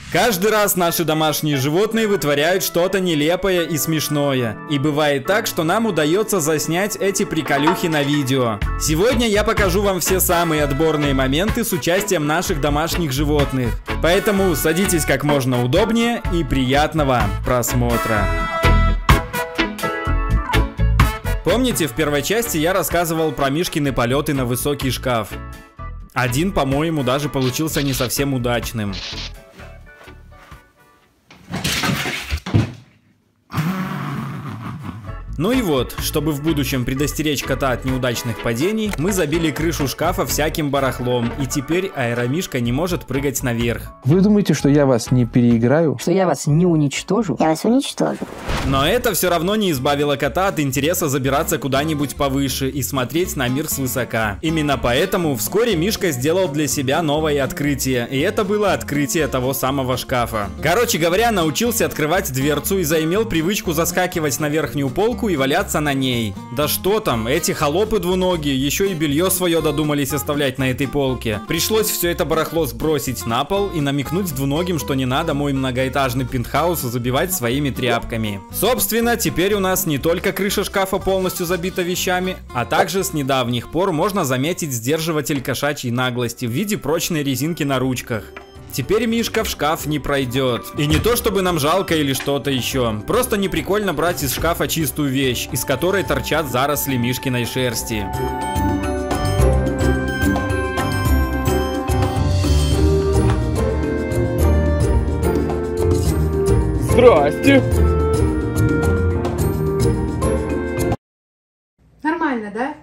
Каждый раз наши домашние животные вытворяют что-то нелепое и смешное. И бывает так, что нам удается заснять эти приколюхи на видео. Сегодня я покажу вам все самые отборные моменты с участием наших домашних животных. Поэтому садитесь как можно удобнее и приятного просмотра. Помните, в первой части я рассказывал про Мишкины полеты на высокий шкаф? Один, по-моему, даже получился не совсем удачным. Ну и вот, чтобы в будущем предостеречь кота от неудачных падений, мы забили крышу шкафа всяким барахлом, и теперь Аэромишка не может прыгать наверх. Вы думаете, что я вас не переиграю? Что я вас не уничтожу? Я вас уничтожу. Но это все равно не избавило кота от интереса забираться куда-нибудь повыше и смотреть на мир свысока. Именно поэтому вскоре Мишка сделал для себя новое открытие, и это было открытие того самого шкафа. Короче говоря, научился открывать дверцу и заимел привычку заскакивать на верхнюю полку и валяться на ней. Да что там, эти холопы двуногие еще и белье свое додумались оставлять на этой полке. Пришлось все это барахло сбросить на пол и намекнуть двуногим, что не надо мой многоэтажный пентхаус забивать своими тряпками. Собственно, теперь у нас не только крыша шкафа полностью забита вещами, а также с недавних пор можно заметить сдерживатель кошачьей наглости в виде прочной резинки на ручках. Теперь Мишка в шкаф не пройдет. И не то чтобы нам жалко или что-то еще. Просто не прикольно брать из шкафа чистую вещь, из которой торчат заросли Мишкиной шерсти. Здрасте! Нормально, да?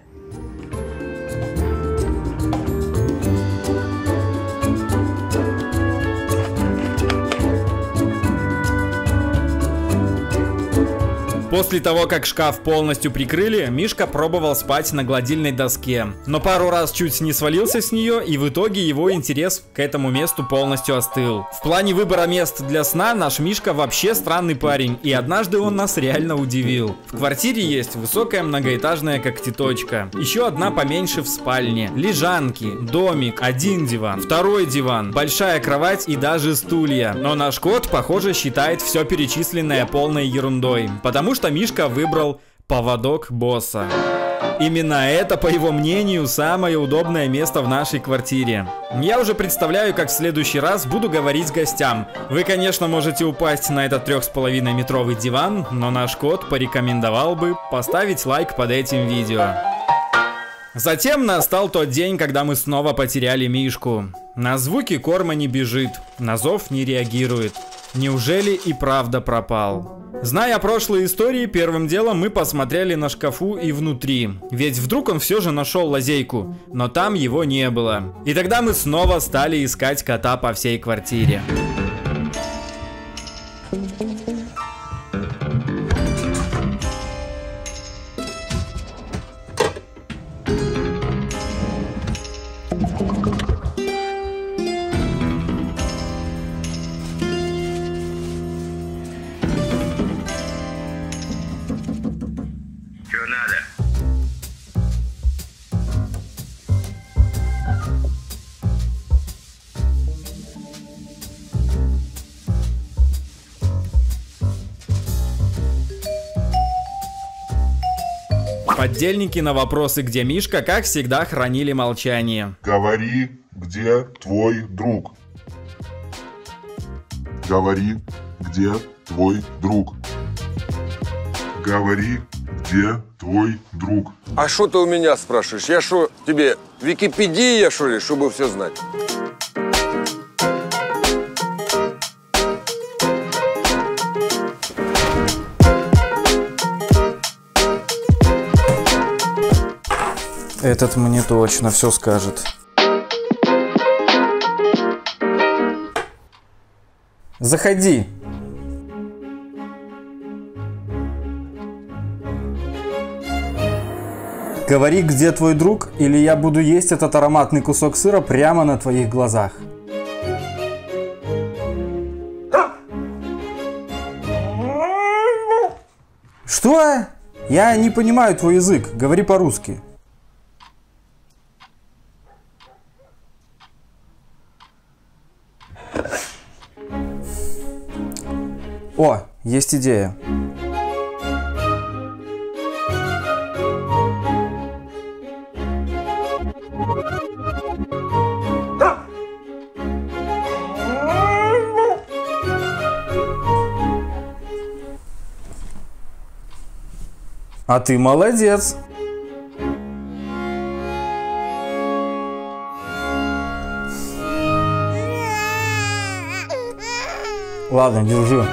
После того, как шкаф полностью прикрыли, Мишка пробовал спать на гладильной доске. Но пару раз чуть не свалился с нее, и в итоге его интерес к этому месту полностью остыл. В плане выбора мест для сна наш Мишка вообще странный парень, и однажды он нас реально удивил. В квартире есть высокая многоэтажная когтеточка, еще одна поменьше в спальне, лежанки, домик, один диван, второй диван, большая кровать и даже стулья. Но наш кот, похоже, считает все перечисленное полной ерундой, потому что Мишка выбрал поводок босса. Именно это, по его мнению, самое удобное место в нашей квартире. Я уже представляю, как в следующий раз буду говорить гостям. Вы, конечно, можете упасть на этот 3,5-метровый диван, но наш кот порекомендовал бы поставить лайк под этим видео. Затем настал тот день, когда мы снова потеряли Мишку. На звуки корма не бежит, на зов не реагирует. Неужели и правда пропал? Зная прошлые истории, первым делом мы посмотрели на шкафу и внутри. Ведь вдруг он все же нашел лазейку, но там его не было. И тогда мы снова стали искать кота по всей квартире. Поддельники на вопросы, где Мишка, как всегда, хранили молчание. Говори, где твой друг. Говори, где твой друг. Говори, где твой друг. А что ты у меня спрашиваешь? Я что, тебе Википедия, что ли, чтобы все знать? Этот мне точно все скажет. Заходи. Говори, где твой друг, или я буду есть этот ароматный кусок сыра прямо на твоих глазах. Что? Я не понимаю твой язык. Говори по-русски. О, есть идея. А ты молодец. Ладно, держи.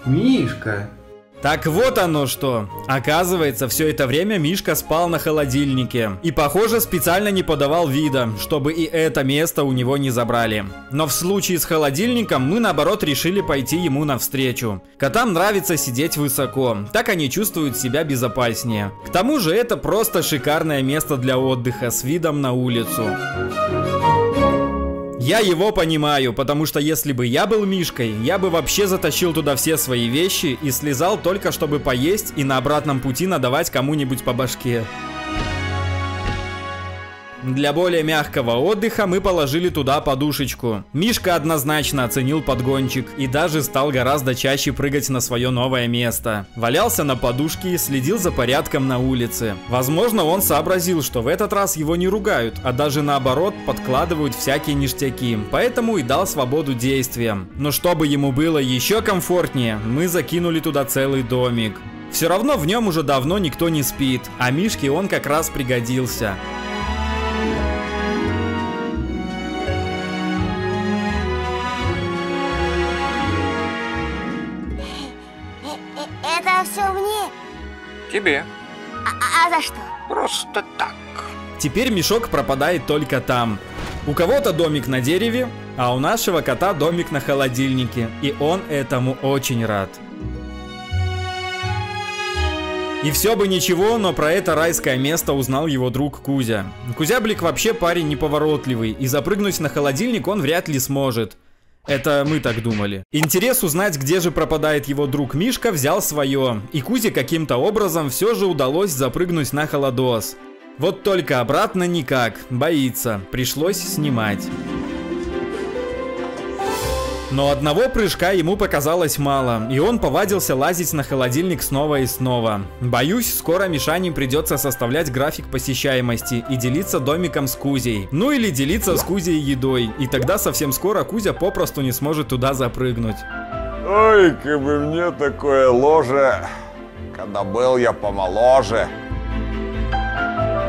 Мишка. Так вот оно что. Оказывается, все это время Мишка спал на холодильнике. И, похоже, специально не подавал вида, чтобы и это место у него не забрали. Но в случае с холодильником мы, наоборот, решили пойти ему навстречу. Котам нравится сидеть высоко. Так они чувствуют себя безопаснее. К тому же это просто шикарное место для отдыха с видом на улицу. Я его понимаю, потому что если бы я был Мишкой, я бы вообще затащил туда все свои вещи и слезал только чтобы поесть и на обратном пути надавать кому-нибудь по башке. Для более мягкого отдыха мы положили туда подушечку. Мишка однозначно оценил подгончик и даже стал гораздо чаще прыгать на свое новое место. Валялся на подушке и следил за порядком на улице. Возможно, он сообразил, что в этот раз его не ругают, а даже наоборот подкладывают всякие ништяки, поэтому и дал свободу действиям. Но чтобы ему было еще комфортнее, мы закинули туда целый домик. Все равно в нем уже давно никто не спит, а Мишке он как раз пригодился. Это все мне? Тебе. А за что? Просто так. Теперь мешок пропадает только там. У кого-то домик на дереве, а у нашего кота домик на холодильнике. И он этому очень рад. И все бы ничего, но про это райское место узнал его друг Кузя. Кузяблик вообще парень неповоротливый, и запрыгнуть на холодильник он вряд ли сможет. Это мы так думали. Интерес узнать, где же пропадает его друг Мишка, взял свое. И Кузе каким-то образом все же удалось запрыгнуть на холодос. Вот только обратно никак, боится, пришлось снимать. Но одного прыжка ему показалось мало, и он повадился лазить на холодильник снова и снова. Боюсь, скоро Мишане придется составлять график посещаемости и делиться домиком с Кузей. Ну или делиться с Кузей едой, и тогда совсем скоро Кузя попросту не сможет туда запрыгнуть. Ой, как бы мне такое ложе, когда был я помоложе.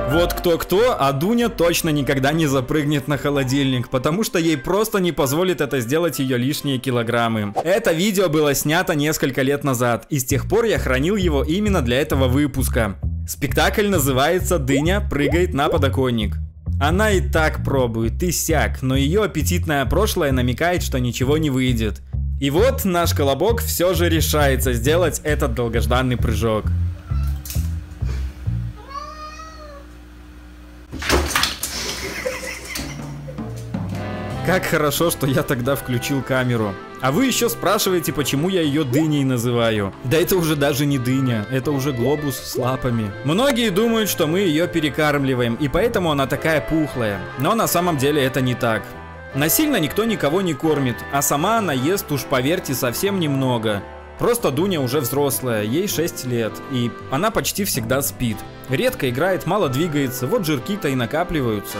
Вот кто-кто, а Дуня точно никогда не запрыгнет на холодильник, потому что ей просто не позволит это сделать ее лишние килограммы. Это видео было снято несколько лет назад, и с тех пор я хранил его именно для этого выпуска. Спектакль называется «Дыня прыгает на подоконник». Она и так пробует, и сяк, но ее аппетитное прошлое намекает, что ничего не выйдет. И вот наш колобок все же решается сделать этот долгожданный прыжок. Как хорошо, что я тогда включил камеру. А вы еще спрашиваете, почему я ее дыней называю. Да это уже даже не дыня, это уже глобус с лапами. Многие думают, что мы ее перекармливаем, и поэтому она такая пухлая. Но на самом деле это не так. Насильно никто никого не кормит, а сама она ест, уж поверьте, совсем немного. Просто Дуня уже взрослая, ей 6 лет, и она почти всегда спит. Редко играет, мало двигается, вот жирки-то и накапливаются.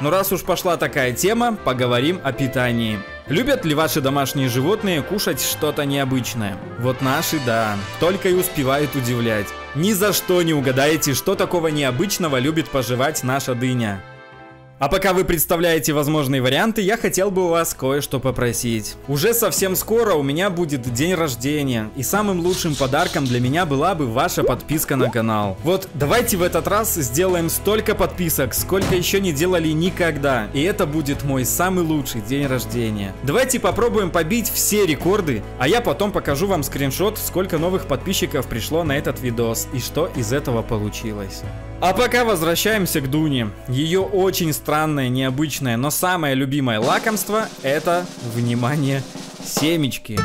Но раз уж пошла такая тема, поговорим о питании. Любят ли ваши домашние животные кушать что-то необычное? Вот наши, да, только и успевают удивлять. Ни за что не угадаете, что такого необычного любит пожевать наша дыня. А пока вы представляете возможные варианты, я хотел бы у вас кое-что попросить. Уже совсем скоро у меня будет день рождения, и самым лучшим подарком для меня была бы ваша подписка на канал. Вот давайте в этот раз сделаем столько подписок, сколько еще не делали никогда, и это будет мой самый лучший день рождения. Давайте попробуем побить все рекорды, а я потом покажу вам скриншот, сколько новых подписчиков пришло на этот видос, и что из этого получилось. А пока возвращаемся к Дуне. Ее очень странное, необычное, но самое любимое лакомство — это, внимание, Семечки.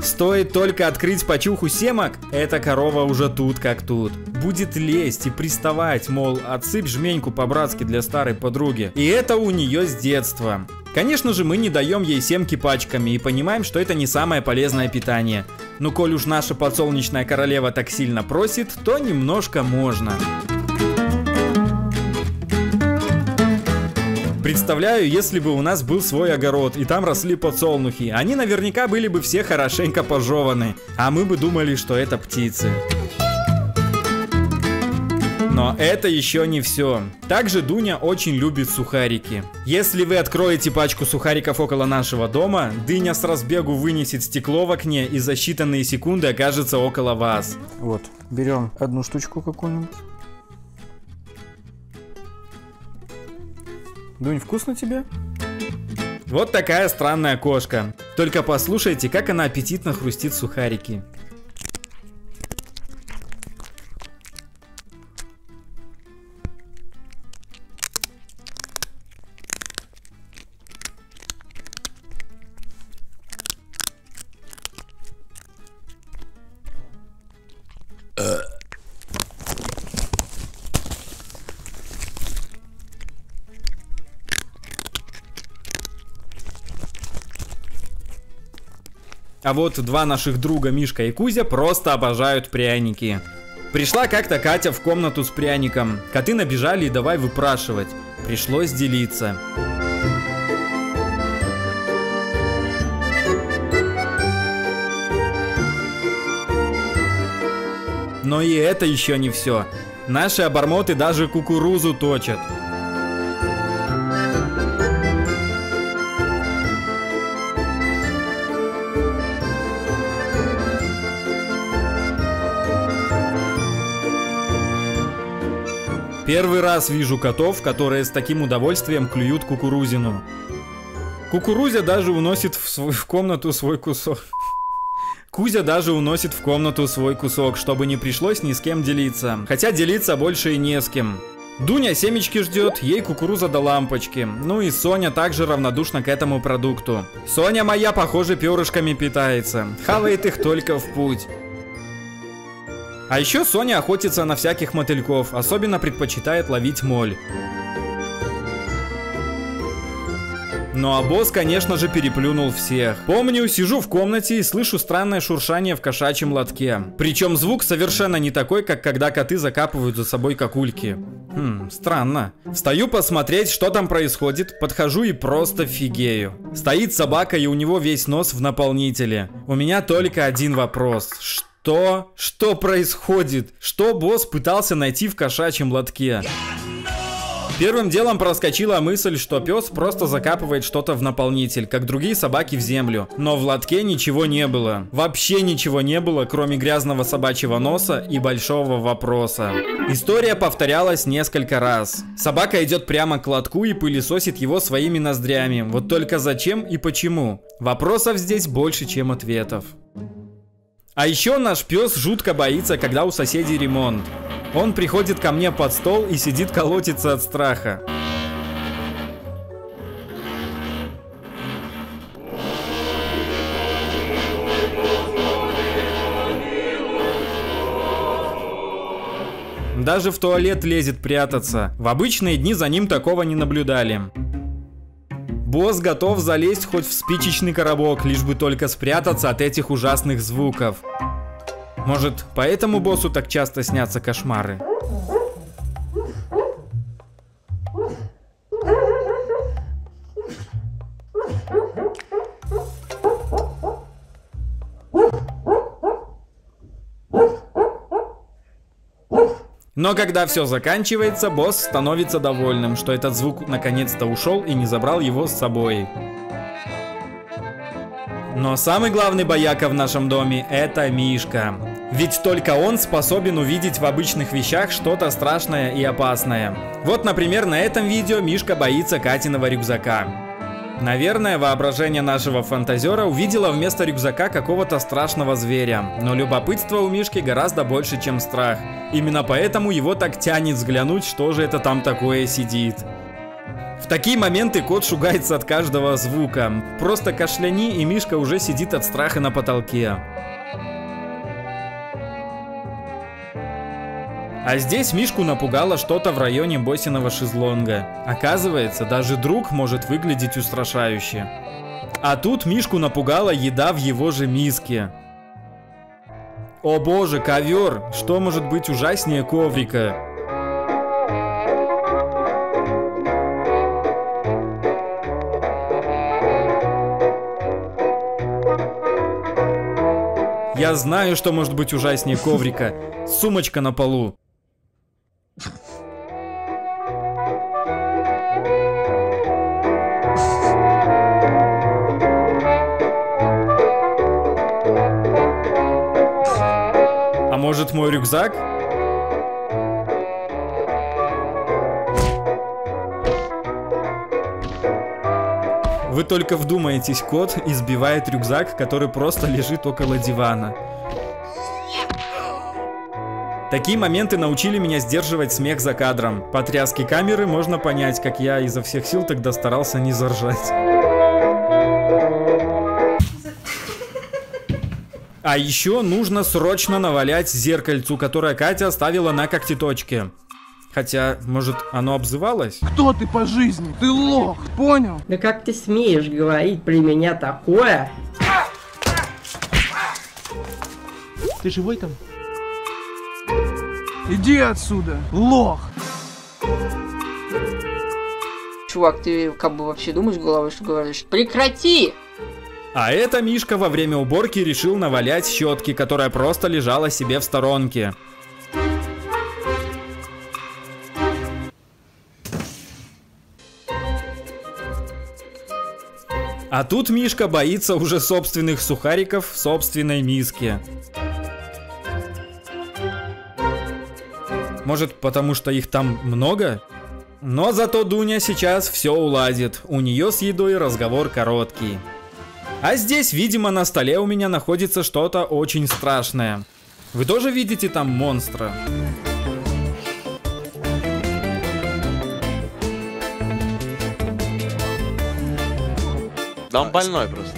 Стоит только открыть почуху семок, эта корова уже тут как тут. Будет лезть и приставать, мол, отсыпь жменьку по-братски для старой подруги. И это у нее с детства. Конечно же, мы не даем ей семки пачками и понимаем, что это не самое полезное питание. Но коль уж наша подсолнечная королева так сильно просит, то немножко можно. Представляю, если бы у нас был свой огород, и там росли подсолнухи, они наверняка были бы все хорошенько пожеваны, а мы бы думали, что это птицы. Но это еще не все. Также Дуня очень любит сухарики. Если вы откроете пачку сухариков около нашего дома, дыня с разбегу вынесет стекло в окне и за считанные секунды окажется около вас. Вот, берем одну штучку какую-нибудь. Дунь, вкусно тебе? Вот такая странная кошка. Только послушайте, как она аппетитно хрустит сухарики. А вот два наших друга Мишка и Кузя просто обожают пряники. Пришла как-то Катя в комнату с пряником. Коты набежали и давай выпрашивать. Пришлось делиться. Но и это еще не все. Наши обормоты даже кукурузу точат. Первый раз вижу котов, которые с таким удовольствием клюют кукурузину. Кукурузя даже уносит в комнату свой кусок. Кузя даже уносит в комнату свой кусок, чтобы не пришлось ни с кем делиться. Хотя делиться больше и не с кем. Дуня семечки ждет, ей кукуруза до лампочки. Ну и Соня также равнодушна к этому продукту. Соня моя, похоже, перышками питается. Хавает их только в путь. А еще Соня охотится на всяких мотыльков, особенно предпочитает ловить моль. Ну а босс, конечно же, переплюнул всех. Помню, сижу в комнате и слышу странное шуршание в кошачьем лотке. Причем звук совершенно не такой, как когда коты закапывают за собой кокульки. Странно. Встаю посмотреть, что там происходит, подхожу и просто фигею. Стоит собака, и у него весь нос в наполнителе. У меня только один вопрос. Что происходит? Что босс пытался найти в кошачьем лотке? Первым делом проскочила мысль, что пес просто закапывает что-то в наполнитель, как другие собаки в землю. Но в лотке ничего не было. Вообще ничего не было, кроме грязного собачьего носа и большого вопроса. История повторялась несколько раз. Собака идет прямо к лотку и пылесосит его своими ноздрями. Вот только зачем и почему? Вопросов здесь больше, чем ответов. А еще наш пес жутко боится, когда у соседей ремонт. Он приходит ко мне под стол и сидит колотится от страха. Даже в туалет лезет прятаться. В обычные дни за ним такого не наблюдали. Босс готов залезть хоть в спичечный коробок, лишь бы только спрятаться от этих ужасных звуков. Может, поэтому боссу так часто снятся кошмары? Но когда все заканчивается, босс становится довольным, что этот звук наконец-то ушел и не забрал его с собой. Но самый главный бояка в нашем доме — это Мишка. Ведь только он способен увидеть в обычных вещах что-то страшное и опасное. Вот, например, на этом видео Мишка боится Катиного рюкзака. Наверное, воображение нашего фантазера увидело вместо рюкзака какого-то страшного зверя. Но любопытство у Мишки гораздо больше, чем страх. Именно поэтому его так тянет взглянуть, что же это там такое сидит. В такие моменты кот шугается от каждого звука. Просто кашляни, и Мишка уже сидит от страха на потолке. А здесь Мишку напугало что-то в районе Босиного шезлонга. Оказывается, даже друг может выглядеть устрашающе. А тут Мишку напугала еда в его же миске. О боже, ковер! Что может быть ужаснее коврика? Я знаю, что может быть ужаснее коврика. Сумочка на полу. А может, мой рюкзак? Вы только вдумаетесь, кот избивает рюкзак, который просто лежит около дивана. Такие моменты научили меня сдерживать смех за кадром. По тряске камеры можно понять, как я изо всех сил тогда старался не заржать. А еще нужно срочно навалять зеркальцу, которое Катя оставила на когтеточке. Хотя, может, оно обзывалось? Кто ты по жизни? Ты лох, понял? Да как ты смеешь говорить при меня такое? Ты живой там? Иди отсюда, лох! Чувак, ты как бы вообще думаешь головой, что говоришь? Прекрати! А это Мишка во время уборки решил навалять щетки, которая просто лежала себе в сторонке. А тут Мишка боится уже собственных сухариков в собственной миске. Может, потому что их там много? Но зато Дуня сейчас все уладит. У нее с едой разговор короткий. А здесь, видимо, на столе у меня находится что-то очень страшное. Вы тоже видите там монстра? Да он больной просто.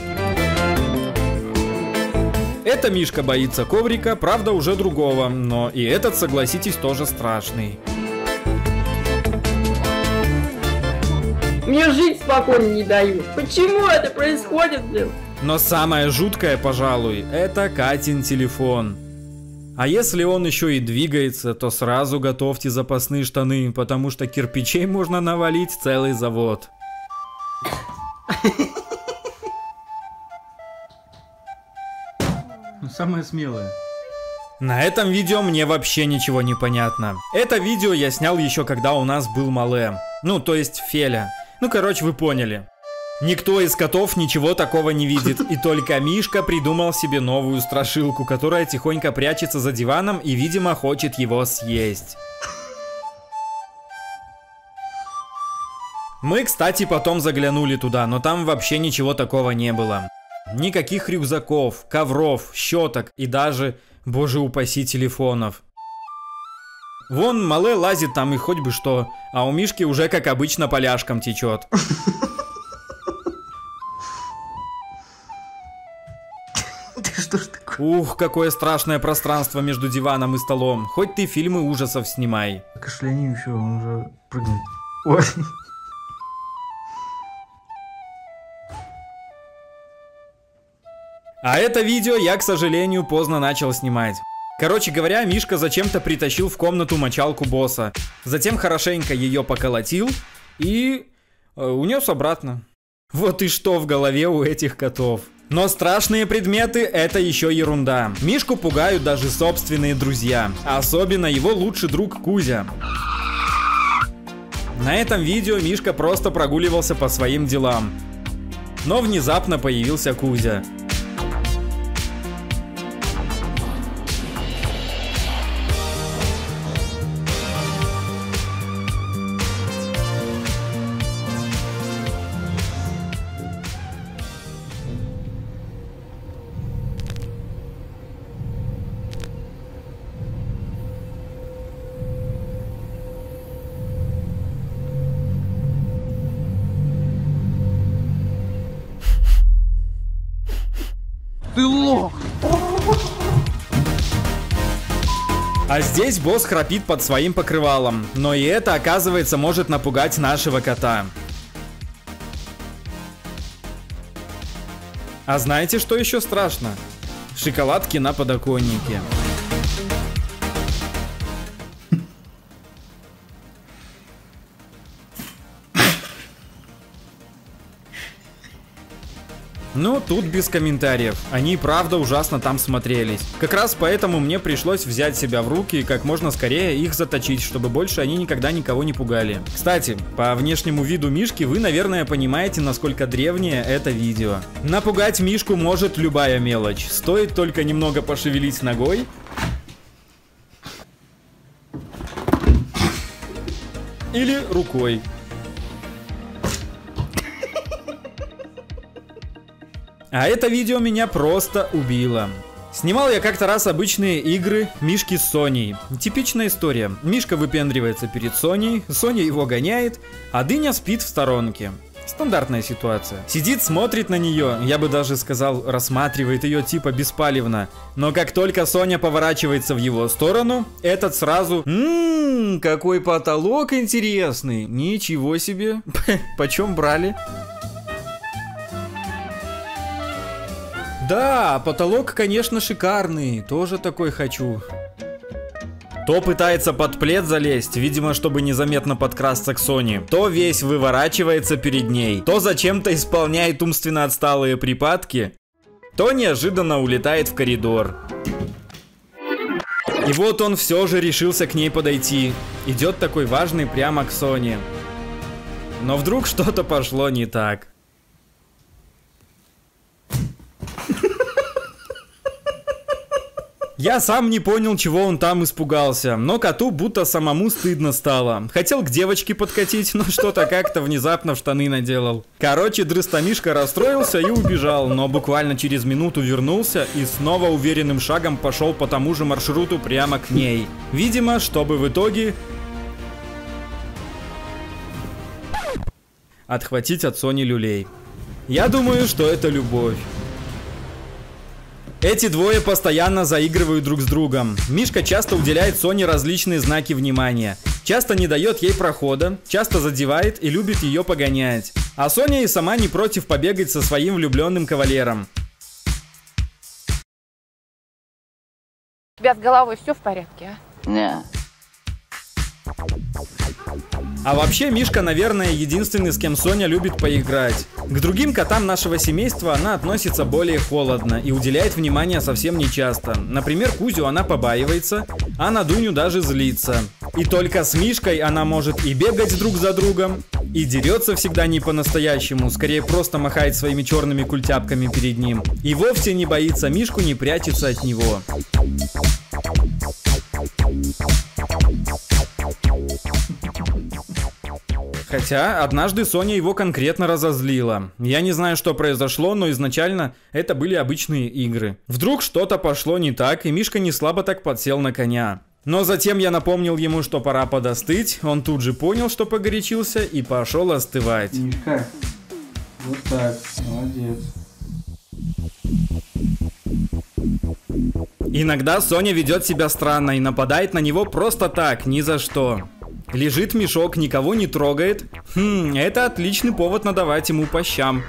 Это Мишка боится коврика, правда уже другого, но и этот, согласитесь, тоже страшный. Мне жить спокойно не дают. Почему это происходит, блин? Но самое жуткое, пожалуй, это Катин телефон. А если он еще и двигается, то сразу готовьте запасные штаны, потому что кирпичей можно навалить целый завод. Самое смелое. На этом видео мне вообще ничего не понятно. Это видео я снял еще когда у нас был Мале. Ну, то есть Феля. Ну, короче, вы поняли. Никто из котов ничего такого не видит. И только Мишка придумал себе новую страшилку, которая тихонько прячется за диваном и, видимо, хочет его съесть. Мы, кстати, потом заглянули туда, но там вообще ничего такого не было. Никаких рюкзаков, ковров, щеток и даже, боже упаси, телефонов. Вон Мале лазит там и хоть бы что, а у Мишки уже как обычно поляшком течет. Что ж такое? Ух, какое страшное пространство между диваном и столом. Хоть ты фильмы ужасов снимай. Кашляни еще, он уже прыгнет. Ой. А это видео я, к сожалению, поздно начал снимать. Короче говоря, Мишка зачем-то притащил в комнату мочалку босса. Затем хорошенько ее поколотил и унес обратно. Вот и что в голове у этих котов. Но страшные предметы — это еще ерунда. Мишку пугают даже собственные друзья. Особенно его лучший друг Кузя. На этом видео Мишка просто прогуливался по своим делам. Но внезапно появился Кузя. Ты лох! А здесь босс храпит под своим покрывалом. Но и это, оказывается, может напугать нашего кота. А знаете, что еще страшно? Шоколадки на подоконнике. Ну, тут без комментариев. Они правда ужасно там смотрелись. Как раз поэтому мне пришлось взять себя в руки и как можно скорее их заточить, чтобы больше они никогда никого не пугали. Кстати, по внешнему виду Мишки вы, наверное, понимаете, насколько древнее это видео. Напугать Мишку может любая мелочь. Стоит только немного пошевелить ногой. Или рукой. А это видео меня просто убило. Снимал я как-то раз обычные игры Мишки с Соней. Типичная история. Мишка выпендривается перед Соней, Соня его гоняет, а Дыня спит в сторонке. Стандартная ситуация. Сидит, смотрит на нее, я бы даже сказал, рассматривает ее типа беспалевно. Но как только Соня поворачивается в его сторону, этот сразу... какой потолок интересный. Ничего себе. Почем брали? Да, потолок, конечно, шикарный. Тоже такой хочу. То пытается под плед залезть, видимо, чтобы незаметно подкрасться к Соне. То весь выворачивается перед ней. То зачем-то исполняет умственно отсталые припадки. То неожиданно улетает в коридор. И вот он все же решился к ней подойти. Идет такой важный прямо к Соне. Но вдруг что-то пошло не так. Я сам не понял, чего он там испугался, но коту будто самому стыдно стало. Хотел к девочке подкатить, но что-то как-то внезапно в штаны наделал. Короче, дрыстомишка расстроился и убежал, но буквально через минуту вернулся и снова уверенным шагом пошел по тому же маршруту прямо к ней. Видимо, чтобы в итоге отхватить от Сони люлей. Я думаю, что это любовь. Эти двое постоянно заигрывают друг с другом. Мишка часто уделяет Соне различные знаки внимания. Часто не дает ей прохода, часто задевает и любит ее погонять. А Соня и сама не против побегать со своим влюбленным кавалером. У тебя с головой все в порядке, а? Не. А вообще Мишка, наверное, единственный, с кем Соня любит поиграть. К другим котам нашего семейства она относится более холодно и уделяет внимание совсем нечасто. Например, Кузю она побаивается, а на Дуню даже злится. И только с Мишкой она может и бегать друг за другом, и дерется всегда не по-настоящему, скорее просто махает своими черными культяпками перед ним. И вовсе не боится Мишку, не прячется от него. Хотя однажды Соня его конкретно разозлила. Я не знаю, что произошло, но изначально это были обычные игры. Вдруг что-то пошло не так, и Мишка не слабо так подсел на коня. Но затем я напомнил ему, что пора подостыть. Он тут же понял, что погорячился, и пошел остывать. Мишка, вот так, молодец. Иногда Соня ведет себя странно и нападает на него просто так, ни за что. Лежит мешок, никого не трогает. Это отличный повод надавать ему по щам.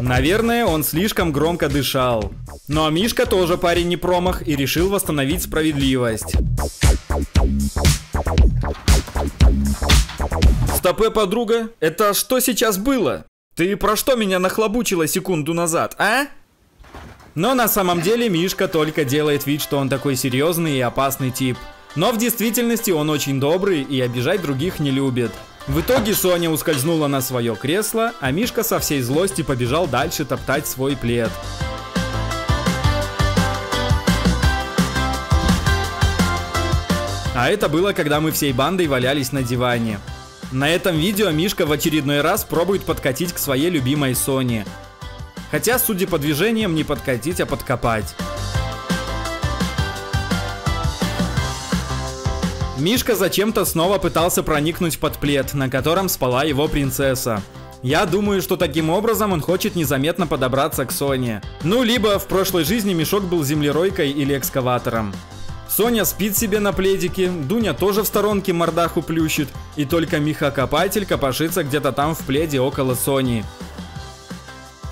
Наверное, он слишком громко дышал. Но Мишка тоже парень не промах и решил восстановить справедливость. Стопэ, подруга, это что сейчас было? Ты про что меня нахлобучила секунду назад, а? Но на самом деле Мишка только делает вид, что он такой серьезный и опасный тип. Но в действительности он очень добрый и обижать других не любит. В итоге Соня ускользнула на свое кресло, а Мишка со всей злости побежал дальше топтать свой плед. А это было, когда мы всей бандой валялись на диване. На этом видео Мишка в очередной раз пробует подкатить к своей любимой Соне. Хотя, судя по движениям, не подкатить, а подкопать. Мишка зачем-то снова пытался проникнуть под плед, на котором спала его принцесса. Я думаю, что таким образом он хочет незаметно подобраться к Соне. Ну, либо в прошлой жизни Мишок был землеройкой или экскаватором. Соня спит себе на пледике, Дуня тоже в сторонке мордаху плющит, и только Миха-копатель копошится где-то там в пледе около Сони.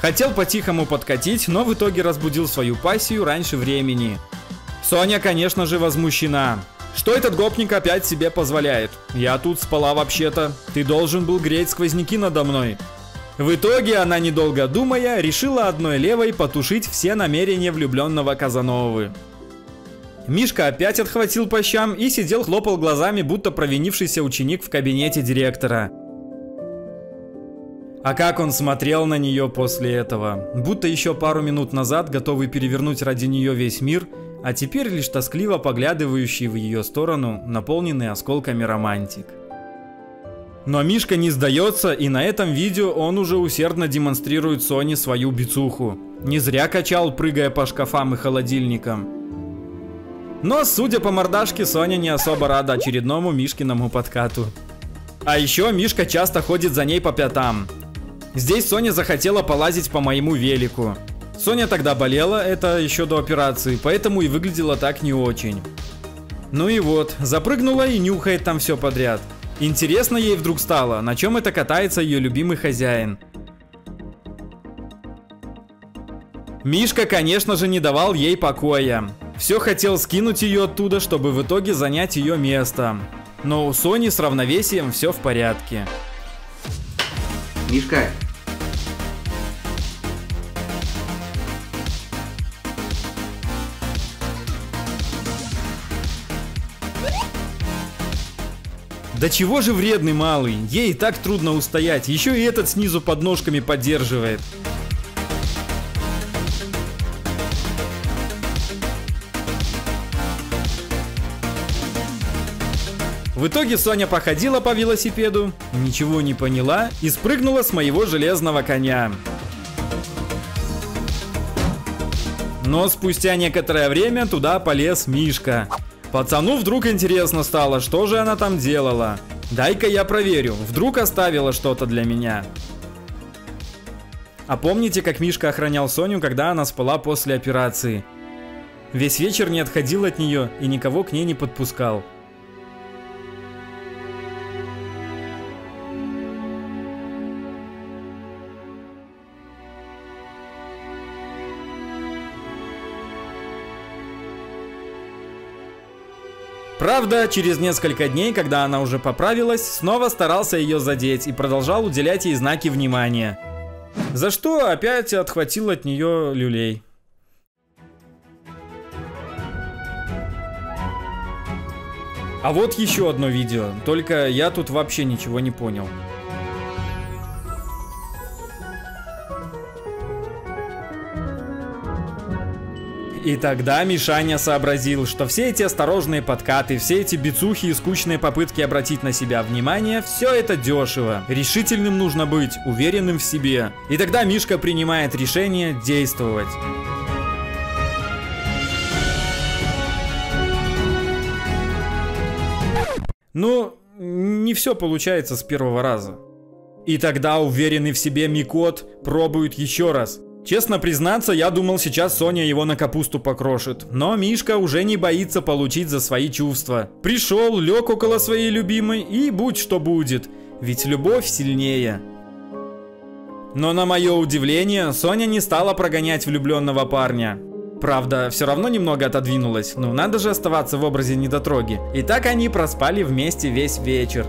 Хотел по-тихому подкатить, но в итоге разбудил свою пассию раньше времени. Соня, конечно же, возмущена. Что этот гопник опять себе позволяет? Я тут спала вообще-то. Ты должен был греть сквозняки надо мной. В итоге она, недолго думая, решила одной левой потушить все намерения влюбленного Казановы. Мишка опять отхватил по щам и сидел, хлопал глазами, будто провинившийся ученик в кабинете директора. А как он смотрел на нее после этого, будто еще пару минут назад готовый перевернуть ради нее весь мир, а теперь лишь тоскливо поглядывающий в ее сторону, наполненный осколками романтик. Но Мишка не сдается, и на этом видео он уже усердно демонстрирует Соне свою бицуху. Не зря качал, прыгая по шкафам и холодильникам. Но, судя по мордашке, Соня не особо рада очередному Мишкиному подкату. А еще Мишка часто ходит за ней по пятам. Здесь Соня захотела полазить по моему велику. Соня тогда болела, это еще до операции, поэтому и выглядела так не очень. Ну и вот, запрыгнула и нюхает там все подряд. Интересно ей вдруг стало, на чем это катается ее любимый хозяин. Мишка, конечно же, не давал ей покоя. Все хотел скинуть ее оттуда, чтобы в итоге занять ее место. Но у Сони с равновесием все в порядке. Мишка. Да чего же вредный малый, ей и так трудно устоять, еще и этот снизу под ножками поддерживает. В итоге Соня походила по велосипеду, ничего не поняла и спрыгнула с моего железного коня. Но спустя некоторое время туда полез Мишка. Пацану вдруг интересно стало, что же она там делала. Дай-ка я проверю, вдруг оставила что-то для меня. А помните, как Мишка охранял Соню, когда она спала после операции? Весь вечер не отходил от нее и никого к ней не подпускал. Правда, через несколько дней, когда она уже поправилась, снова старался ее задеть и продолжал уделять ей знаки внимания. За что опять отхватил от нее люлей. А вот еще одно видео, только я тут вообще ничего не понял. И тогда Мишаня сообразил, что все эти осторожные подкаты, все эти бицухи и скучные попытки обратить на себя внимание, все это дешево. Решительным нужно быть, уверенным в себе. И тогда Мишка принимает решение действовать. Ну, не все получается с первого раза. И тогда уверенный в себе Микот пробует еще раз. Честно признаться, я думал, сейчас Соня его на капусту покрошит. Но Мишка уже не боится получить за свои чувства. Пришел, лег около своей любимой и будь что будет. Ведь любовь сильнее. Но на мое удивление, Соня не стала прогонять влюбленного парня. Правда, все равно немного отодвинулась. Ну надо же оставаться в образе недотроги. И так они проспали вместе весь вечер.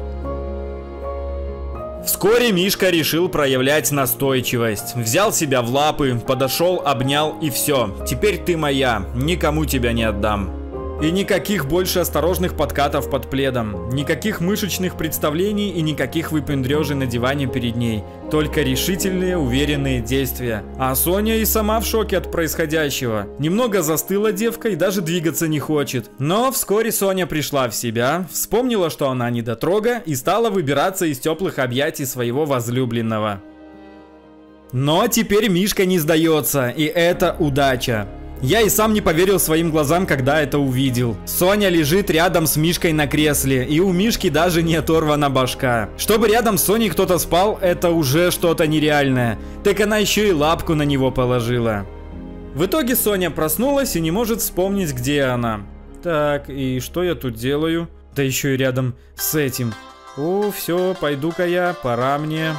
Вскоре Мишка решил проявлять настойчивость. Взял себя в лапы, подошел, обнял и все. Теперь ты моя, никому тебя не отдам. И никаких больше осторожных подкатов под пледом. Никаких мышечных представлений и никаких выпендрежей на диване перед ней. Только решительные, уверенные действия. А Соня и сама в шоке от происходящего. Немного застыла девка и даже двигаться не хочет. Но вскоре Соня пришла в себя, вспомнила, что она недотрога и стала выбираться из теплых объятий своего возлюбленного. Но теперь Мишка не сдается, и это удача. Я и сам не поверил своим глазам, когда это увидел. Соня лежит рядом с Мишкой на кресле, и у Мишки даже не оторвана башка. Чтобы рядом с Соней кто-то спал, это уже что-то нереальное. Так она еще и лапку на него положила. В итоге Соня проснулась и не может вспомнить, где она. Так, и что я тут делаю? Да еще и рядом с этим. О, все, пойду-ка я, пора мне.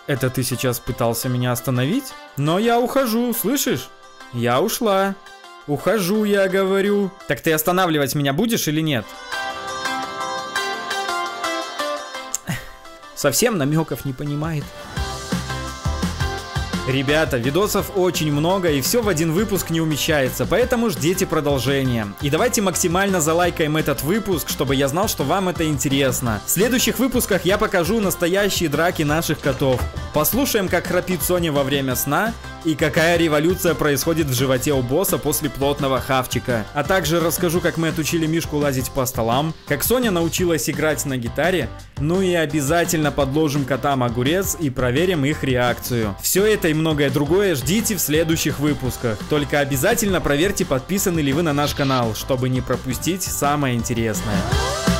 Это ты сейчас пытался меня остановить? Но я ухожу, слышишь? Я ушла. Ухожу, я говорю. Так ты останавливать меня будешь или нет? Совсем намеков не понимает. Ребята, видосов очень много и все в один выпуск не умещается, поэтому ждите продолжения. И давайте максимально залайкаем этот выпуск, чтобы я знал, что вам это интересно. В следующих выпусках я покажу настоящие драки наших котов. Послушаем, как храпит Соня во время сна и какая революция происходит в животе у босса после плотного хавчика. А также расскажу, как мы отучили Мишку лазить по столам, как Соня научилась играть на гитаре, ну и обязательно подложим котам огурец и проверим их реакцию. Все это и многое другое ждите в следующих выпусках. Только обязательно проверьте, подписаны ли вы на наш канал, чтобы не пропустить самое интересное.